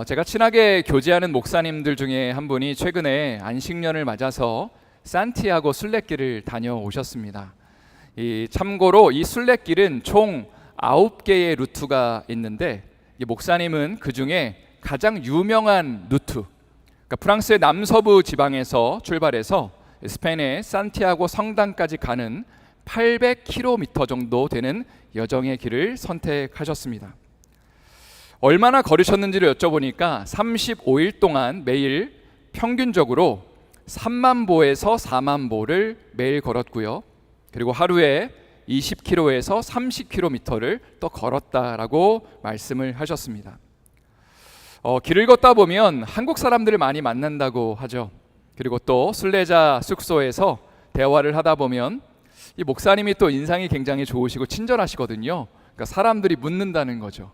제가 친하게 교제하는 목사님들 중에 한 분이 최근에 안식년을 맞아서 산티아고 순례길을 다녀오셨습니다. 참고로 이 순례길은 총 9개의 루트가 있는데 이 목사님은 그 중에 가장 유명한 루트, 그러니까 프랑스의 남서부 지방에서 출발해서 스페인의 산티아고 성당까지 가는 800km 정도 되는 여정의 길을 선택하셨습니다. 얼마나 걸으셨는지를 여쭤보니까 35일 동안 매일 평균적으로 3만 보에서 4만 보를 매일 걸었고요. 그리고 하루에 20km에서 30km를 또 걸었다라고 말씀을 하셨습니다. 길을 걷다 보면 한국 사람들을 많이 만난다고 하죠. 그리고 또 순례자 숙소에서 대화를 하다 보면 이 목사님이 또 인상이 굉장히 좋으시고 친절하시거든요. 그러니까 사람들이 묻는다는 거죠.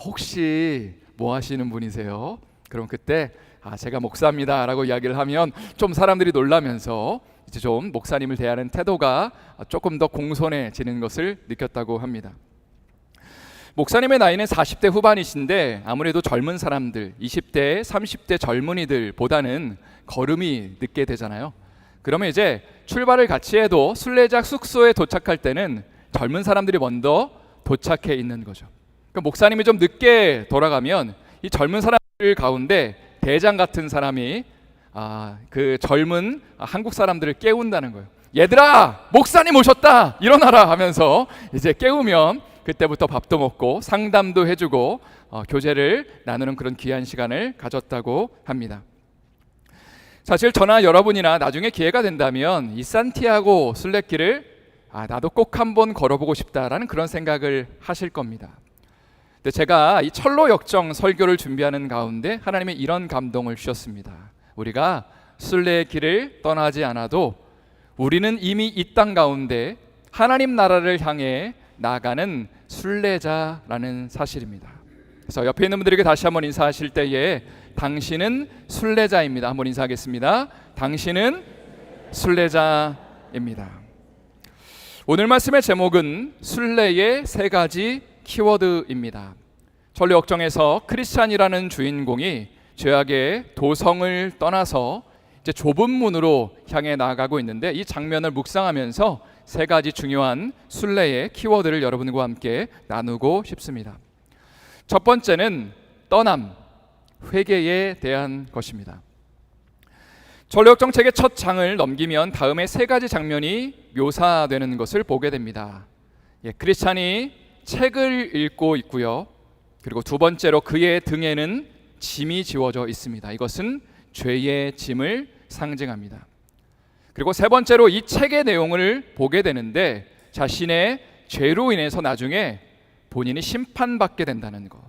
혹시 뭐 하시는 분이세요? 그럼 그때 제가 목사입니다 라고 이야기를 하면 좀 사람들이 놀라면서 이제 좀 목사님을 대하는 태도가 조금 더 공손해지는 것을 느꼈다고 합니다. 목사님의 나이는 40대 후반이신데 아무래도 젊은 사람들, 20대, 30대 젊은이들보다는 걸음이 늦게 되잖아요. 그러면 이제 출발을 같이 해도 순례자 숙소에 도착할 때는 젊은 사람들이 먼저 도착해 있는 거죠. 그러니까 목사님이 좀 늦게 돌아가면 이 젊은 사람들 가운데 대장 같은 사람이 그 젊은 한국 사람들을 깨운다는 거예요. 얘들아, 목사님 오셨다, 일어나라 하면서 이제 깨우면 그때부터 밥도 먹고 상담도 해주고 교제를 나누는 그런 귀한 시간을 가졌다고 합니다. 사실 저나 여러분이나 나중에 기회가 된다면 이 산티아고 순례길을 나도 꼭 한번 걸어보고 싶다라는 그런 생각을 하실 겁니다. 근데 제가 이 철로 역정 설교를 준비하는 가운데 하나님이 이런 감동을 주셨습니다. 우리가 순례의 길을 떠나지 않아도 우리는 이미 이 땅 가운데 하나님 나라를 향해 나가는 순례자라는 사실입니다. 그래서 옆에 있는 분들에게 다시 한번 인사하실 때에 당신은 순례자입니다. 한번 인사하겠습니다. 당신은 순례자입니다. 오늘 말씀의 제목은 순례의 3가지 키워드입니다. 철로 역정에서 크리스찬이라는 주인공이 죄악의 도성을 떠나서 이제 좁은 문으로 향해 나아가고 있는데 이 장면을 묵상하면서 3가지 중요한 순례의 키워드를 여러분과 함께 나누고 싶습니다. 첫 번째는 떠남, 회개에 대한 것입니다. 철로 역정 책의 첫 장을 넘기면 다음에 3가지 장면이 묘사되는 것을 보게 됩니다. 크리스찬이 책을 읽고 있고요. 그리고 두 번째로 그의 등에는 짐이 지워져 있습니다. 이것은 죄의 짐을 상징합니다. 그리고 세 번째로 이 책의 내용을 보게 되는데 자신의 죄로 인해서 나중에 본인이 심판받게 된다는 것,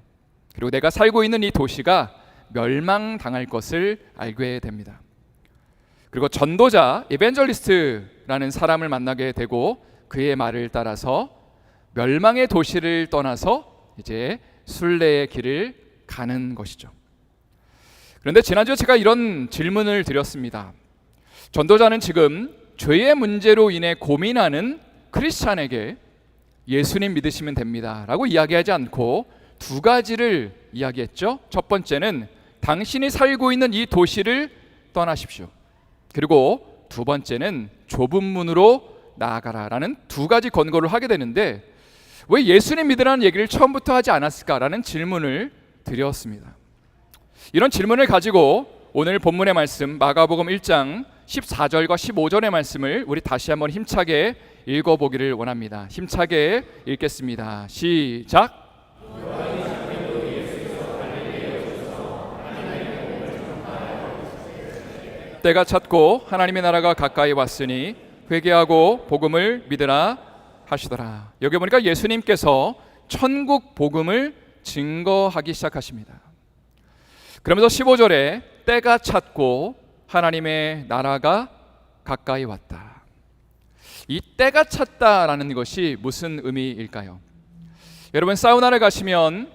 그리고 내가 살고 있는 이 도시가 멸망당할 것을 알게 됩니다. 그리고 전도자 에벤젤리스트라는 사람을 만나게 되고 그의 말을 따라서 멸망의 도시를 떠나서 이제 순례의 길을 가는 것이죠. 그런데 지난주에 제가 이런 질문을 드렸습니다. 전도자는 지금 죄의 문제로 인해 고민하는 크리스찬에게 예수님 믿으시면 됩니다 라고 이야기하지 않고 2가지를 이야기했죠. 첫 번째는 당신이 살고 있는 이 도시를 떠나십시오. 그리고 두 번째는 좁은 문으로 나아가라라는 2가지 권고를 하게 되는데 왜 예수님 믿으라는 얘기를 처음부터 하지 않았을까라는 질문을 드렸습니다. 이런 질문을 가지고 오늘 본문의 말씀 마가복음 1장 14절과 15절의 말씀을 우리 다시 한번 힘차게 읽어보기를 원합니다. 힘차게 읽겠습니다. 시작. 때가 찼고 하나님의 나라가 가까이 왔으니 회개하고 복음을 믿으라 하시더라. 여기 보니까 예수님께서 천국 복음을 증거하기 시작하십니다. 그러면서 15절에 때가 찼고 하나님의 나라가 가까이 왔다. 이 때가 찼다라는 것이 무슨 의미일까요? 여러분 사우나를 가시면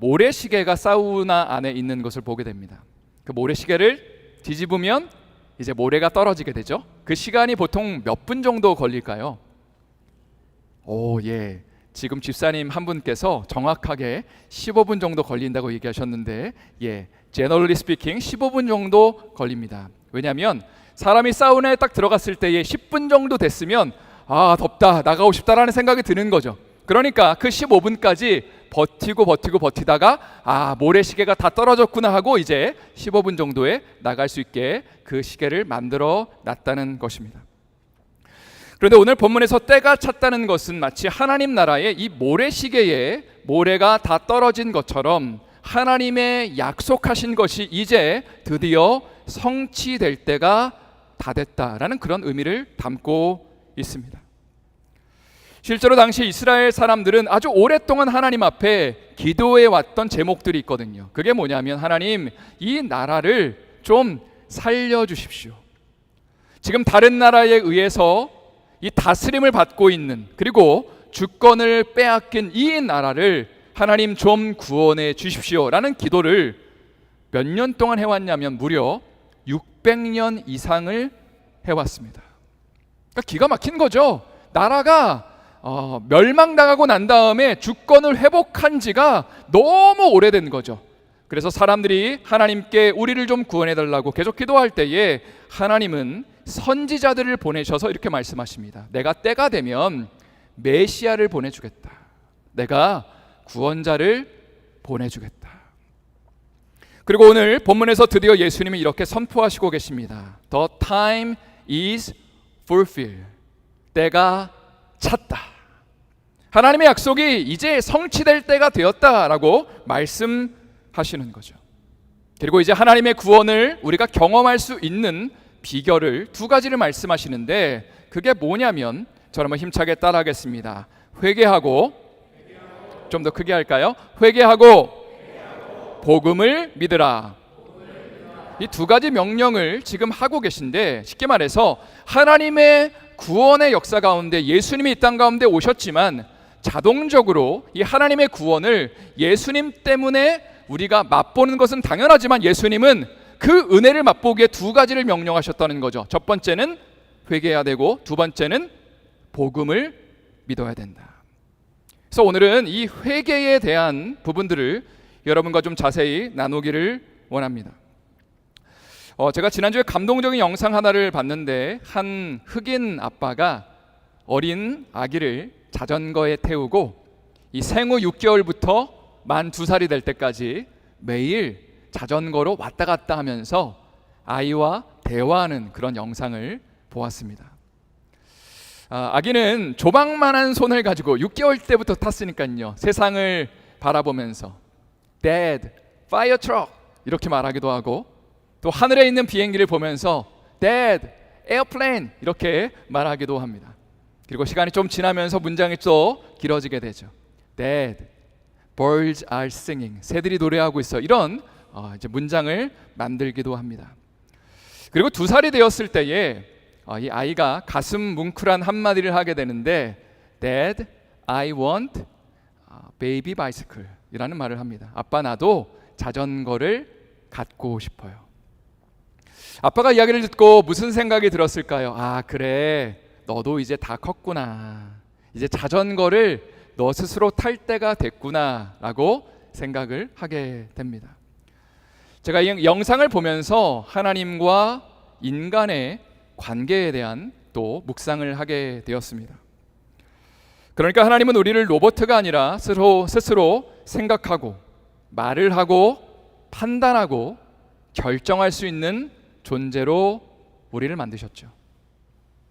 모래시계가 사우나 안에 있는 것을 보게 됩니다. 그 모래시계를 뒤집으면 이제 모래가 떨어지게 되죠. 그 시간이 보통 몇 분 정도 걸릴까요? 지금 집사님 한 분께서 정확하게 15분 정도 걸린다고 얘기하셨는데, generally speaking 15분 정도 걸립니다. 왜냐하면 사람이 사우나에 딱 들어갔을 때에 10분 정도 됐으면 덥다, 나가고 싶다라는 생각이 드는 거죠. 그러니까 그 15분까지 버티다가 모래시계가 다 떨어졌구나 하고 이제 15분 정도에 나갈 수 있게 그 시계를 만들어 놨다는 것입니다. 그런데 오늘 본문에서 때가 찼다는 것은 마치 하나님 나라의 이 모래시계에 모래가 다 떨어진 것처럼 하나님의 약속하신 것이 이제 드디어 성취될 때가 다 됐다라는 그런 의미를 담고 있습니다. 실제로 당시 이스라엘 사람들은 아주 오랫동안 하나님 앞에 기도해 왔던 제목들이 있거든요. 그게 뭐냐면, 하나님, 이 나라를 좀 살려주십시오. 지금 다른 나라에 의해서 이 다스림을 받고 있는, 그리고 주권을 빼앗긴 이 나라를 하나님 좀 구원해 주십시오 라는 기도를 몇 년 동안 해왔냐면 무려 600년 이상을 해왔습니다. 그러니까 기가 막힌 거죠. 나라가 멸망당하고 난 다음에 주권을 회복한 지가 너무 오래된 거죠. 그래서 사람들이 하나님께 우리를 좀 구원해달라고 계속 기도할 때에 하나님은 선지자들을 보내셔서 이렇게 말씀하십니다. 내가 때가 되면 메시아를 보내주겠다. 내가 구원자를 보내주겠다. 그리고 오늘 본문에서 드디어 예수님이 이렇게 선포하시고 계십니다. The time is fulfilled. 때가 찼다. 하나님의 약속이 이제 성취될 때가 되었다라고 말씀하시는 거죠. 그리고 이제 하나님의 구원을 우리가 경험할 수 있는 비결을 두 가지를 말씀하시는데, 그게 뭐냐면, 저를 한번 힘차게 따라하겠습니다. 회개하고, 좀 더 크게 할까요? 회개하고 복음을 믿으라. 이 두 가지 명령을 지금 하고 계신데, 쉽게 말해서 하나님의 구원의 역사 가운데 예수님이 이 땅 가운데 오셨지만 자동적으로 이 하나님의 구원을 예수님 때문에 우리가 맛보는 것은 당연하지만 예수님은 그 은혜를 맛보기에 두 가지를 명령하셨다는 거죠. 첫 번째는 회개해야 되고, 두 번째는 복음을 믿어야 된다. 그래서 오늘은 이 회개에 대한 부분들을 여러분과 좀 자세히 나누기를 원합니다. 제가 지난주에 감동적인 영상 하나를 봤는데, 한 흑인 아빠가 어린 아기를 자전거에 태우고 이 생후 6개월부터 만 2살이 될 때까지 매일 자전거로 왔다 갔다 하면서 아이와 대화하는 그런 영상을 보았습니다. 아기는 조망만한 손을 가지고 6개월 때부터 탔으니까요, 세상을 바라보면서 Dad, fire truck 이렇게 말하기도 하고, 또 하늘에 있는 비행기를 보면서 Dad, airplane 이렇게 말하기도 합니다. 그리고 시간이 좀 지나면서 문장이 또 길어지게 되죠. Dad, birds are singing. 새들이 노래하고 있어. 이런 이제 문장을 만들기도 합니다. 그리고 2살이 되었을 때에 이 아이가 가슴 뭉클한 한마디를 하게 되는데, Dad, I want baby bicycle 이라는 말을 합니다. 아빠, 나도 자전거를 갖고 싶어요. 아빠가 이야기를 듣고 무슨 생각이 들었을까요? 그래, 너도 이제 다 컸구나. 이제 자전거를 너 스스로 탈 때가 됐구나 라고 생각을 하게 됩니다. 제가 이 영상을 보면서 하나님과 인간의 관계에 대한 또 묵상을 하게 되었습니다. 그러니까 하나님은 우리를 로봇가 아니라 스스로 생각하고 말을 하고 판단하고 결정할 수 있는 존재로 우리를 만드셨죠.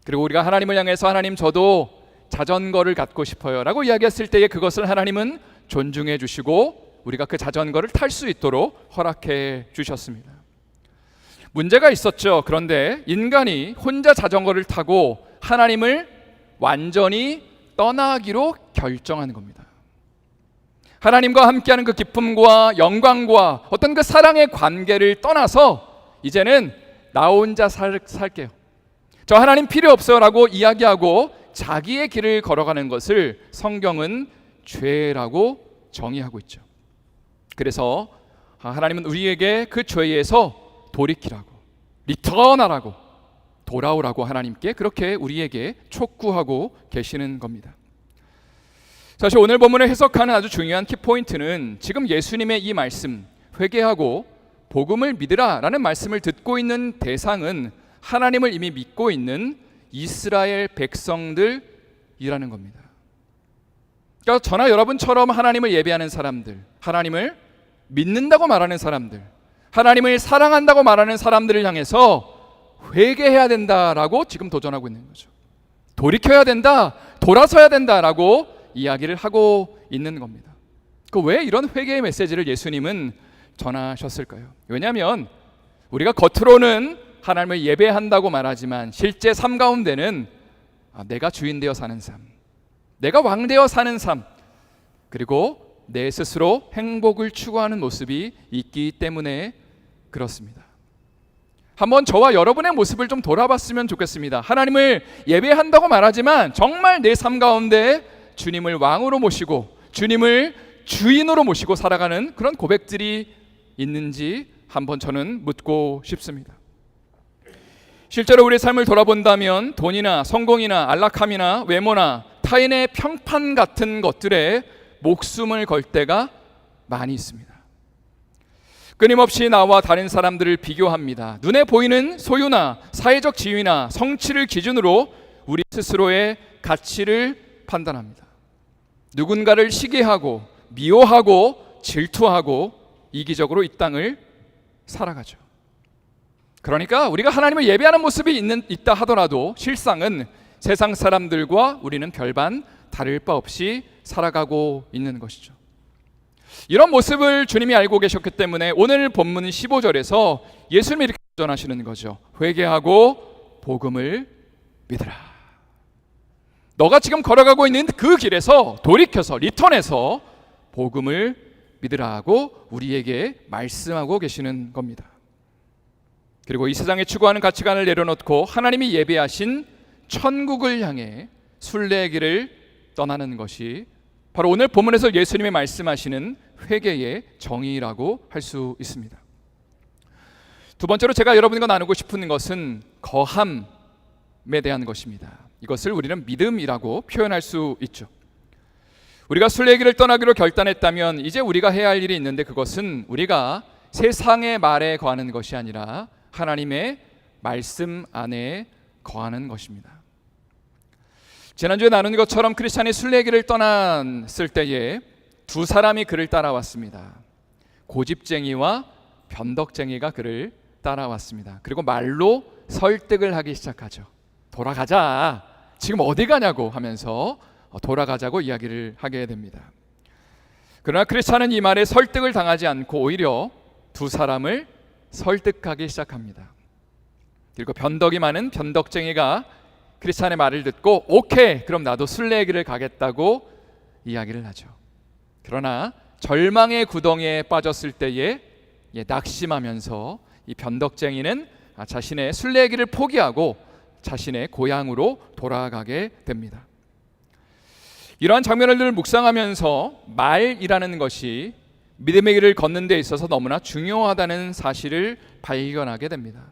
그리고 우리가 하나님을 향해서 하나님, 저도 자전거를 갖고 싶어요 라고 이야기했을 때에 그것을 하나님은 존중해 주시고 우리가 그 자전거를 탈 수 있도록 허락해 주셨습니다. 문제가 있었죠. 그런데 인간이 혼자 자전거를 타고 하나님을 완전히 떠나기로 결정하는 겁니다. 하나님과 함께하는 그 기쁨과 영광과 어떤 그 사랑의 관계를 떠나서 이제는 나 혼자 살게요, 저 하나님 필요 없어요 라고 이야기하고 자기의 길을 걸어가는 것을 성경은 죄라고 정의하고 있죠. 그래서 하나님은 우리에게 그 죄에서 돌이키라고, 리턴하라고, 돌아오라고 하나님께 그렇게 우리에게 촉구하고 계시는 겁니다. 사실 오늘 본문을 해석하는 아주 중요한 키포인트는 지금 예수님의 이 말씀, 회개하고 복음을 믿으라 라는 말씀을 듣고 있는 대상은 하나님을 이미 믿고 있는 이스라엘 백성들이라는 겁니다. 그러니까 저나 여러분처럼 하나님을 예배하는 사람들, 하나님을 믿는다고 말하는 사람들, 하나님을 사랑한다고 말하는 사람들을 향해서 회개해야 된다라고 지금 도전하고 있는 거죠. 돌이켜야 된다, 돌아서야 된다라고 이야기를 하고 있는 겁니다. 왜 이런 회개의 메시지를 예수님은 전하셨을까요? 왜냐하면 우리가 겉으로는 하나님을 예배한다고 말하지만 실제 삶 가운데는 내가 주인 되어 사는 삶, 내가 왕 되어 사는 삶, 그리고 내 스스로 행복을 추구하는 모습이 있기 때문에 그렇습니다. 한번 저와 여러분의 모습을 좀 돌아봤으면 좋겠습니다. 하나님을 예배한다고 말하지만 정말 내 삶 가운데 주님을 왕으로 모시고 주님을 주인으로 모시고 살아가는 그런 고백들이 있는지 한번 저는 묻고 싶습니다. 실제로 우리의 삶을 돌아본다면 돈이나 성공이나 안락함이나 외모나 타인의 평판 같은 것들에 목숨을 걸 때가 많이 있습니다. 끊임없이 나와 다른 사람들을 비교합니다. 눈에 보이는 소유나 사회적 지위나 성취를 기준으로 우리 스스로의 가치를 판단합니다. 누군가를 시기하고 미워하고 질투하고 이기적으로 이 땅을 살아가죠. 그러니까 우리가 하나님을 예배하는 모습이 있다 하더라도 실상은 세상 사람들과 우리는 별반 다를 바 없이 살아가고 있는 것이죠. 이런 모습을 주님이 알고 계셨기 때문에 오늘 본문 15절에서 예수님이 이렇게 전하시는 거죠. 회개하고 복음을 믿으라. 너가 지금 걸어가고 있는 그 길에서 돌이켜서 리턴해서 복음을 믿으라고 우리에게 말씀하고 계시는 겁니다. 그리고 이 세상에 추구하는 가치관을 내려놓고 하나님이 예배하신 천국을 향해 순례길을 떠나는 것이 바로 오늘 본문에서 예수님이 말씀하시는 회개의 정의라고 할 수 있습니다. 두 번째로 제가 여러분과 나누고 싶은 것은 거함에 대한 것입니다. 이것을 우리는 믿음이라고 표현할 수 있죠. 우리가 순례길을 떠나기로 결단했다면 이제 우리가 해야 할 일이 있는데 그것은 우리가 세상의 말에 거하는 것이 아니라 하나님의 말씀 안에 거하는 것입니다. 지난주에 나눈 것처럼 크리스찬이 순례길을 떠났을 때에 두 사람이 그를 따라왔습니다. 고집쟁이와 변덕쟁이가 그를 따라왔습니다. 그리고 말로 설득을 하기 시작하죠. 돌아가자. 지금 어디 가냐고 하면서 돌아가자고 이야기를 하게 됩니다. 그러나 크리스찬은 이 말에 설득을 당하지 않고 오히려 두 사람을 설득하기 시작합니다. 그리고 변덕이 많은 변덕쟁이가 크리스찬의 말을 듣고 오케이, 그럼 나도 순례길을 가겠다고 이야기를 하죠. 그러나 절망의 구덩이에 빠졌을 때에 낙심하면서 이 변덕쟁이는 자신의 순례길을 포기하고 자신의 고향으로 돌아가게 됩니다. 이러한 장면을 늘 묵상하면서 말이라는 것이 믿음의 길을 걷는 데 있어서 너무나 중요하다는 사실을 발견하게 됩니다.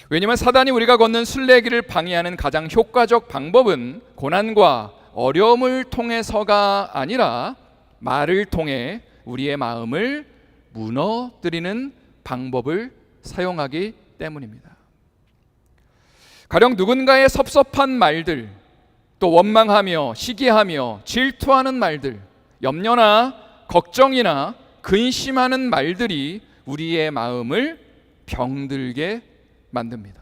왜냐하면 사단이 우리가 걷는 순례길을 방해하는 가장 효과적 방법은 고난과 어려움을 통해서가 아니라 말을 통해 우리의 마음을 무너뜨리는 방법을 사용하기 때문입니다. 가령 누군가의 섭섭한 말들, 또 원망하며 시기하며 질투하는 말들, 염려나 걱정이나 근심하는 말들이 우리의 마음을 병들게 만듭니다.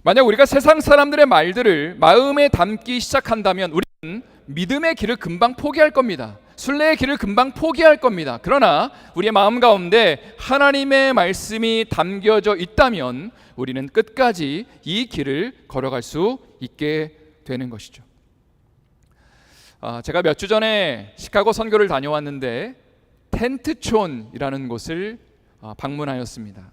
만약 우리가 세상 사람들의 말들을 마음에 담기 시작한다면 우리는 믿음의 길을 금방 포기할 겁니다. 순례의 길을 금방 포기할 겁니다. 그러나 우리의 마음 가운데 하나님의 말씀이 담겨져 있다면 우리는 끝까지 이 길을 걸어갈 수 있게 되는 것이죠. 제가 몇 주 전에 시카고 선교를 다녀왔는데 텐트촌이라는 곳을 방문하였습니다.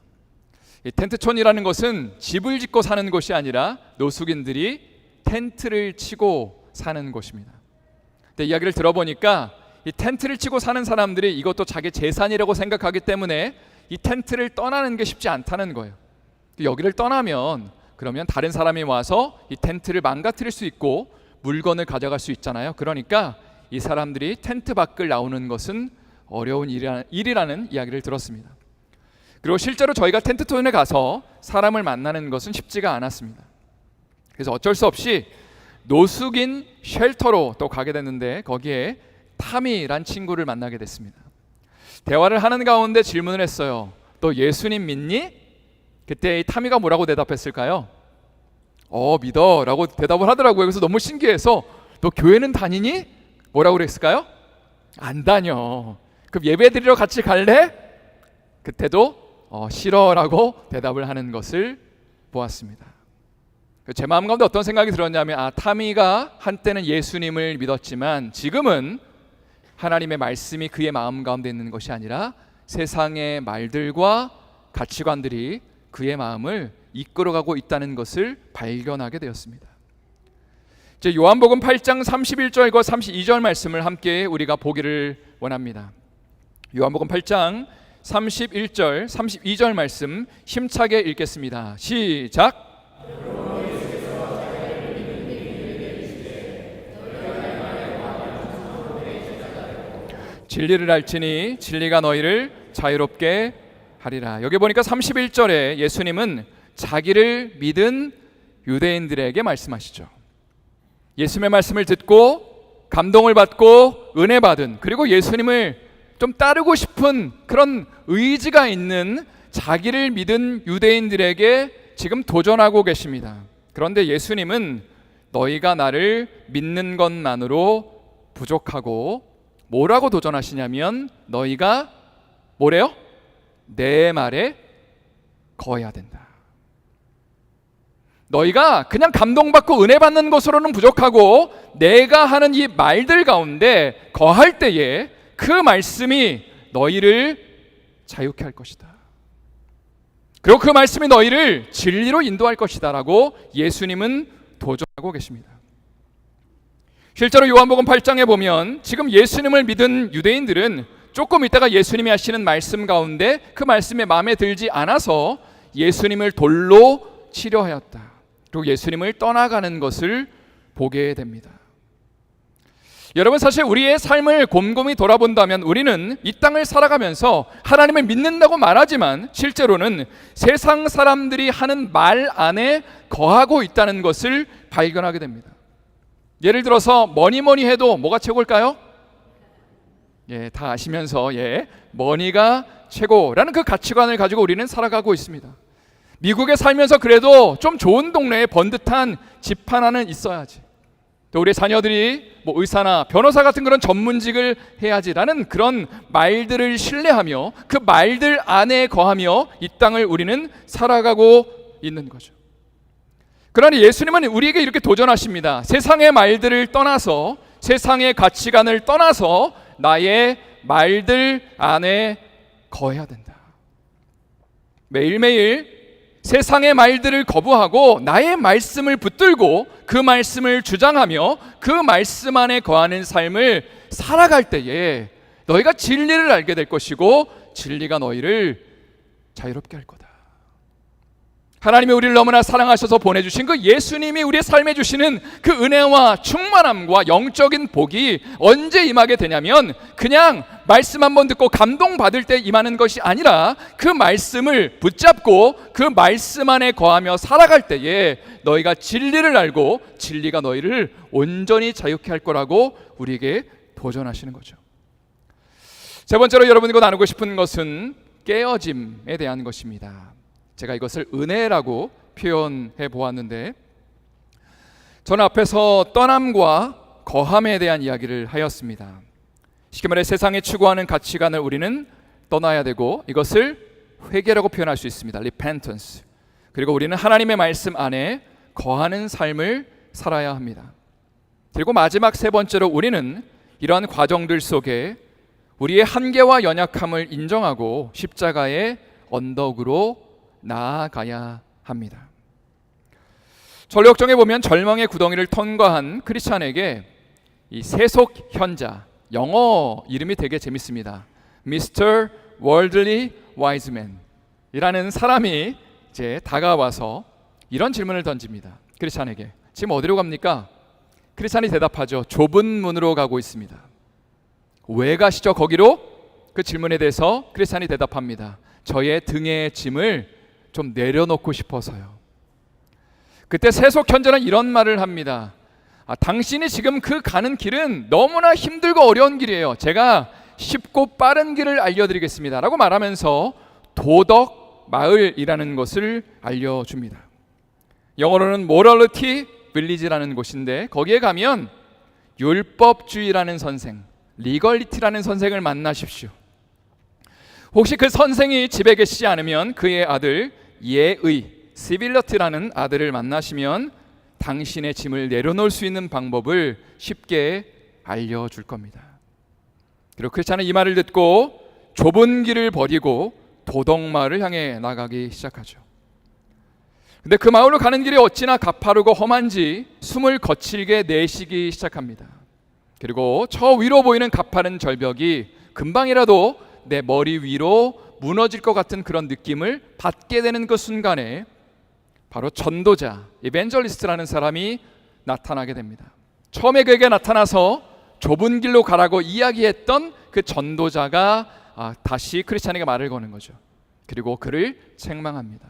이 텐트촌이라는 것은 집을 짓고 사는 곳이 아니라 노숙인들이 텐트를 치고 사는 곳입니다. 근데 이야기를 들어보니까 이 텐트를 치고 사는 사람들이 이것도 자기 재산이라고 생각하기 때문에 이 텐트를 떠나는 게 쉽지 않다는 거예요. 여기를 떠나면 그러면 다른 사람이 와서 이 텐트를 망가뜨릴 수 있고 물건을 가져갈 수 있잖아요. 그러니까 이 사람들이 텐트 밖을 나오는 것은 어려운 일이라는 이야기를 들었습니다. 그리고 실제로 저희가 텐트톤에 가서 사람을 만나는 것은 쉽지가 않았습니다. 그래서 어쩔 수 없이 노숙인 쉘터로 또 가게 됐는데 거기에 타미란 친구를 만나게 됐습니다. 대화를 하는 가운데 질문을 했어요. 너 예수님 믿니? 그때 이 타미가 뭐라고 대답했을까요? 믿어 라고 대답을 하더라고요. 그래서 너무 신기해서 너 교회는 다니니? 뭐라고 그랬을까요? 안 다녀. 그럼 예배 드리러 같이 갈래? 그때도 싫어 라고 대답을 하는 것을 보았습니다. 제 마음 가운데 어떤 생각이 들었냐면 타미가 한때는 예수님을 믿었지만 지금은 하나님의 말씀이 그의 마음 가운데 있는 것이 아니라 세상의 말들과 가치관들이 그의 마음을 이끌어가고 있다는 것을 발견하게 되었습니다. 이제 요한복음 8장 31절과 32절 말씀을 함께 우리가 보기를 원합니다. 요한복음 8장 31절, 32절 말씀 힘차게 읽겠습니다. 시작. 진리를 알지니 진리가 너희를 자유롭게 하리라. 여기 보니까 31절에 예수님은 자기를 믿은 유대인들에게 말씀하시죠. 예수님의 말씀을 듣고 감동을 받고 은혜 받은, 그리고 예수님을 좀 따르고 싶은 그런 의지가 있는 자기를 믿은 유대인들에게 지금 도전하고 계십니다. 그런데 예수님은 너희가 나를 믿는 것만으로 부족하고 뭐라고 도전하시냐면 너희가 뭐래요? 내 말에 거해야 된다. 너희가 그냥 감동받고 은혜 받는 것으로는 부족하고 내가 하는 이 말들 가운데 거할 때에 그 말씀이 너희를 자유케 할 것이다. 그리고 그 말씀이 너희를 진리로 인도할 것이다 라고 예수님은 도전하고 계십니다. 실제로 요한복음 8장에 보면 지금 예수님을 믿은 유대인들은 조금 있다가 예수님이 하시는 말씀 가운데 그 말씀에 마음에 들지 않아서 예수님을 돌로 치려하였다. 그리고 예수님을 떠나가는 것을 보게 됩니다. 여러분, 사실 우리의 삶을 곰곰이 돌아본다면 우리는 이 땅을 살아가면서 하나님을 믿는다고 말하지만 실제로는 세상 사람들이 하는 말 안에 거하고 있다는 것을 발견하게 됩니다. 예를 들어서 뭐니 해도 뭐가 최고일까요? 다 아시면서 머니가 최고라는 그 가치관을 가지고 우리는 살아가고 있습니다. 미국에 살면서 그래도 좀 좋은 동네에 번듯한 집 하나는 있어야지, 또 우리 자녀들이 의사나 변호사 같은 그런 전문직을 해야지라는 그런 말들을 신뢰하며 그 말들 안에 거하며 이 땅을 우리는 살아가고 있는 거죠. 그러나 예수님은 우리에게 이렇게 도전하십니다. 세상의 말들을 떠나서, 세상의 가치관을 떠나서 나의 말들 안에 거해야 된다. 매일매일 세상의 말들을 거부하고 나의 말씀을 붙들고 그 말씀을 주장하며 그 말씀 안에 거하는 삶을 살아갈 때에 너희가 진리를 알게 될 것이고 진리가 너희를 자유롭게 할 거다. 하나님이 우리를 너무나 사랑하셔서 보내주신 그 예수님이 우리의 삶에 주시는 그 은혜와 충만함과 영적인 복이 언제 임하게 되냐면 그냥 말씀 한번 듣고 감동받을 때 임하는 것이 아니라 그 말씀을 붙잡고 그 말씀 안에 거하며 살아갈 때에 너희가 진리를 알고 진리가 너희를 온전히 자유케 할 거라고 우리에게 도전하시는 거죠. 세 번째로 여러분과 나누고 싶은 것은 깨어짐에 대한 것입니다. 제가 이것을 은혜라고 표현해 보았는데, 저는 앞에서 떠남과 거함에 대한 이야기를 하였습니다. 쉽게 말해 세상에 추구하는 가치관을 우리는 떠나야 되고 이것을 회개라고 표현할 수 있습니다. repentance. 그리고 우리는 하나님의 말씀 안에 거하는 삶을 살아야 합니다. 그리고 마지막 세 번째로 우리는 이러한 과정들 속에 우리의 한계와 연약함을 인정하고 십자가의 언덕으로 나아가야 합니다. 전력정에 보면 절망의 구덩이를 통과한 크리스찬에게 이 세속 현자, 영어 이름이 되게 재밌습니다. Mr. Worldly Wise Man 이라는 사람이 이제 다가와서 이런 질문을 던집니다. 크리스찬에게 지금 어디로 갑니까? 크리스찬이 대답하죠. 좁은 문으로 가고 있습니다. 왜 가시죠 거기로? 그 질문에 대해서 크리스찬이 대답합니다. 저의 등의 짐을 좀 내려놓고 싶어서요. 그때 세속 현자는 이런 말을 합니다. 당신이 지금 그 가는 길은 너무나 힘들고 어려운 길이에요. 제가 쉽고 빠른 길을 알려드리겠습니다 라고 말하면서 도덕 마을이라는 것을 알려줍니다. 영어로는 모럴리티 빌리지라는 곳인데, 거기에 가면 율법주의라는 선생, 리걸리티라는 선생을 만나십시오. 혹시 그 선생이 집에 계시지 않으면 그의 아들 예의, 시빌러티라는 아들을 만나시면 당신의 짐을 내려놓을 수 있는 방법을 쉽게 알려줄 겁니다. 그리고 크리스찬은 이 말을 듣고 좁은 길을 버리고 도덕마을을 향해 나가기 시작하죠. 근데 그 마을로 가는 길이 어찌나 가파르고 험한지 숨을 거칠게 내쉬기 시작합니다. 그리고 저 위로 보이는 가파른 절벽이 금방이라도 내 머리 위로 무너질 것 같은 그런 느낌을 받게 되는 그 순간에 바로 전도자, 이벤젤리스트라는 사람이 나타나게 됩니다. 처음에 그에게 나타나서 좁은 길로 가라고 이야기했던 그 전도자가 다시 크리스찬에게 말을 거는 거죠. 그리고 그를 책망합니다.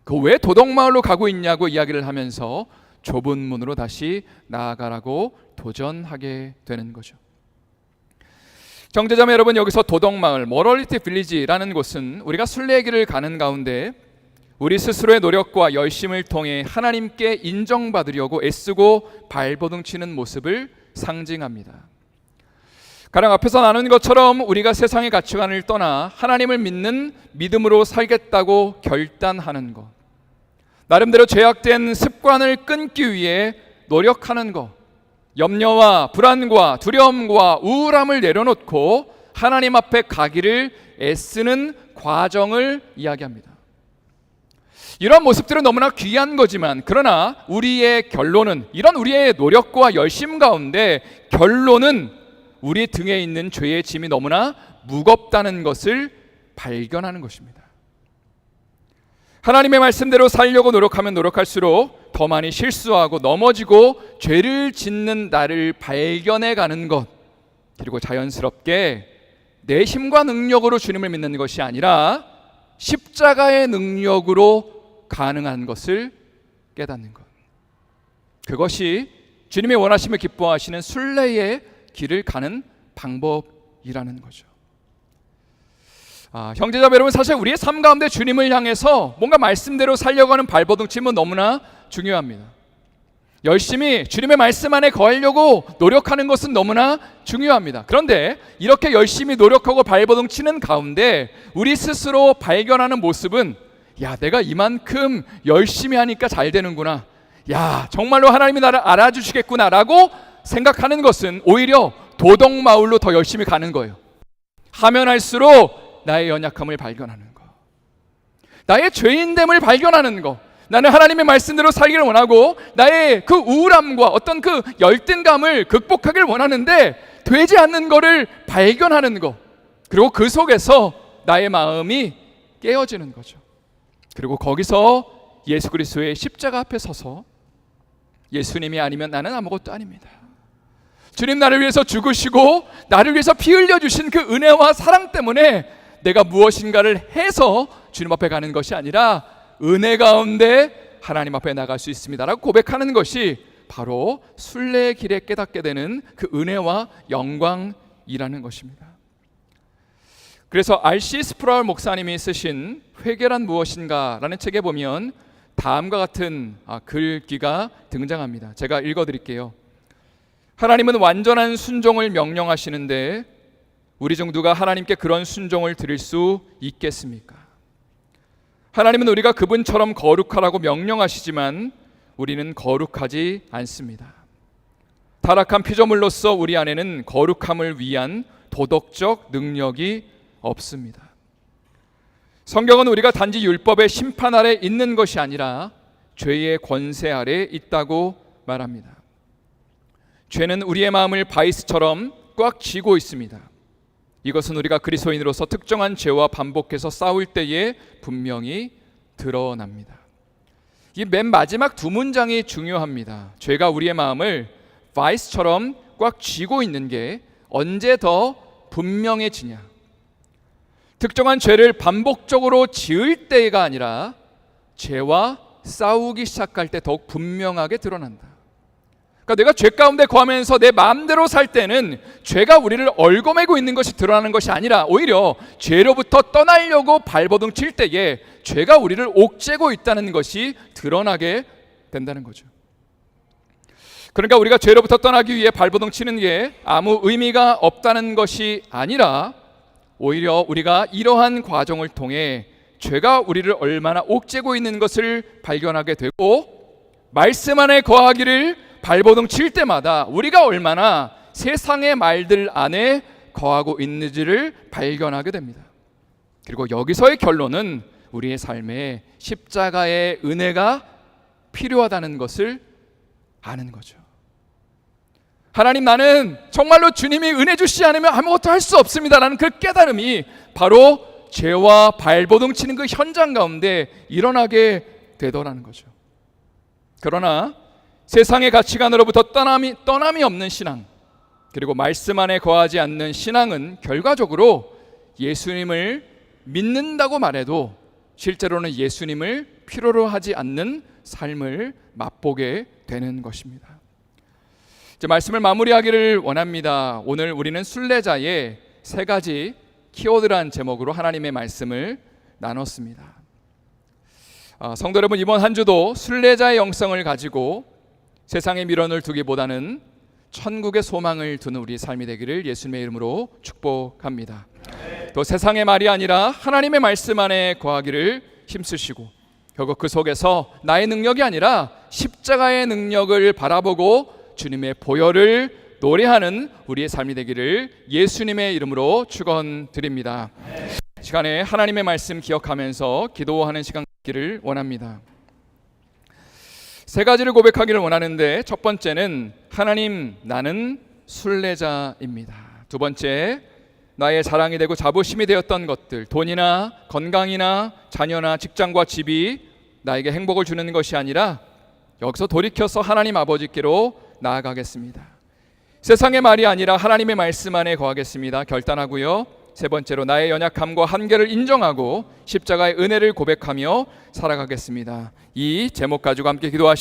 그 왜 도덕마을로 가고 있냐고 이야기를 하면서 좁은 문으로 다시 나아가라고 도전하게 되는 거죠. 형제자매 여러분, 여기서 도덕마을, 모럴리티 빌리지라는 곳은 우리가 순례의 길을 가는 가운데 우리 스스로의 노력과 열심을 통해 하나님께 인정받으려고 애쓰고 발버둥치는 모습을 상징합니다. 가령 앞에서 나눈 것처럼 우리가 세상의 가치관을 떠나 하나님을 믿는 믿음으로 살겠다고 결단하는 것, 나름대로 죄악된 습관을 끊기 위해 노력하는 것, 염려와 불안과 두려움과 우울함을 내려놓고 하나님 앞에 가기를 애쓰는 과정을 이야기합니다. 이런 모습들은 너무나 귀한 거지만, 그러나 우리의 결론은, 이런 우리의 노력과 열심 가운데 결론은 우리 등에 있는 죄의 짐이 너무나 무겁다는 것을 발견하는 것입니다. 하나님의 말씀대로 살려고 노력하면 노력할수록 더 많이 실수하고 넘어지고 죄를 짓는 나를 발견해가는 것, 그리고 자연스럽게 내 힘과 능력으로 주님을 믿는 것이 아니라 십자가의 능력으로 가능한 것을 깨닫는 것, 그것이 주님이 원하시며 기뻐하시는 순례의 길을 가는 방법이라는 거죠. 형제자매 여러분, 사실 우리의 삶 가운데 주님을 향해서 뭔가 말씀대로 살려고 하는 발버둥침은 너무나 중요합니다. 열심히 주님의 말씀 안에 거하려고 노력하는 것은 너무나 중요합니다. 그런데 이렇게 열심히 노력하고 발버둥치는 가운데 우리 스스로 발견하는 모습은, 야, 내가 이만큼 열심히 하니까 잘 되는구나, 야, 정말로 하나님이 나를 알아주시겠구나 라고 생각하는 것은 오히려 도덕마을로 더 열심히 가는 거예요. 하면 할수록 나의 연약함을 발견하는 거, 나의 죄인됨을 발견하는 거, 나는 하나님의 말씀대로 살기를 원하고 나의 그 우울함과 어떤 그 열등감을 극복하기를 원하는데 되지 않는 거를 발견하는 거, 그리고 그 속에서 나의 마음이 깨어지는 거죠. 그리고 거기서 예수 그리스도의 십자가 앞에 서서 예수님이 아니면 나는 아무것도 아닙니다, 주님 나를 위해서 죽으시고 나를 위해서 피 흘려주신 그 은혜와 사랑 때문에 내가 무엇인가를 해서 주님 앞에 가는 것이 아니라 은혜 가운데 하나님 앞에 나갈 수 있습니다 라고 고백하는 것이 바로 순례의 길에 깨닫게 되는 그 은혜와 영광이라는 것입니다. 그래서 R.C. 스프라울 목사님이 쓰신 회개란 무엇인가 라는 책에 보면 다음과 같은 글귀가 등장합니다. 제가 읽어드릴게요. 하나님은 완전한 순종을 명령하시는데 우리 중 누가 하나님께 그런 순종을 드릴 수 있겠습니까? 하나님은 우리가 그분처럼 거룩하라고 명령하시지만 우리는 거룩하지 않습니다. 타락한 피조물로서 우리 안에는 거룩함을 위한 도덕적 능력이 없습니다. 성경은 우리가 단지 율법의 심판 아래 있는 것이 아니라 죄의 권세 아래 있다고 말합니다. 죄는 우리의 마음을 바이스처럼 꽉 쥐고 있습니다. 이것은 우리가 그리스도인으로서 특정한 죄와 반복해서 싸울 때에 분명히 드러납니다. 이 맨 마지막 두 문장이 중요합니다. 죄가 우리의 마음을 바이스처럼 꽉 쥐고 있는 게 언제 더 분명해지냐? 특정한 죄를 반복적으로 지을 때가 아니라 죄와 싸우기 시작할 때 더욱 분명하게 드러난다. 그러니까 내가 죄 가운데 거하면서 내 마음대로 살 때는 죄가 우리를 얽어매고 있는 것이 드러나는 것이 아니라 오히려 죄로부터 떠나려고 발버둥 칠 때에 죄가 우리를 옥죄고 있다는 것이 드러나게 된다는 거죠. 그러니까 우리가 죄로부터 떠나기 위해 발버둥 치는 게 아무 의미가 없다는 것이 아니라 오히려 우리가 이러한 과정을 통해 죄가 우리를 얼마나 옥죄고 있는 것을 발견하게 되고 말씀 안에 거하기를 발버둥 칠 때마다 우리가 얼마나 세상의 말들 안에 거하고 있는지를 발견하게 됩니다. 그리고 여기서의 결론은 우리의 삶에 십자가의 은혜가 필요하다는 것을 아는 거죠. 하나님, 나는 정말로 주님이 은혜 주시지 않으면 아무것도 할 수 없습니다라는 그 깨달음이 바로 죄와 발버둥 치는 그 현장 가운데 일어나게 되더라는 거죠. 그러나 세상의 가치관으로부터 떠남이 없는 신앙, 그리고 말씀 안에 거하지 않는 신앙은 결과적으로 예수님을 믿는다고 말해도 실제로는 예수님을 필요로 하지 않는 삶을 맛보게 되는 것입니다. 이제 말씀을 마무리하기를 원합니다. 오늘 우리는 순례자의 세 가지 키워드란 제목으로 하나님의 말씀을 나눴습니다. 성도 여러분, 이번 한 주도 순례자의 영성을 가지고 세상의 미련을 두기보다는 천국의 소망을 두는 우리 삶이 되기를 예수님의 이름으로 축복합니다. 또 세상의 말이 아니라 하나님의 말씀 안에 거하기를 힘쓰시고 결국 그 속에서 나의 능력이 아니라 십자가의 능력을 바라보고 주님의 보혈을 노래하는 우리의 삶이 되기를 예수님의 이름으로 축원드립니다. 시간에 하나님의 말씀 기억하면서 기도하는 시간 갖기를 원합니다. 세 가지를 고백하기를 원하는데 첫 번째는 하나님, 나는 순례자입니다. 두 번째, 나의 자랑이 되고 자부심이 되었던 것들, 돈이나 건강이나 자녀나 직장과 집이 나에게 행복을 주는 것이 아니라 여기서 돌이켜서 하나님 아버지께로 나아가겠습니다. 세상의 말이 아니라 하나님의 말씀 안에 거하겠습니다. 결단하고요. 세 번째로 나의 연약함과 한계를 인정하고 십자가의 은혜를 고백하며 살아가겠습니다. 이 제목 가지고 함께 기도하시죠.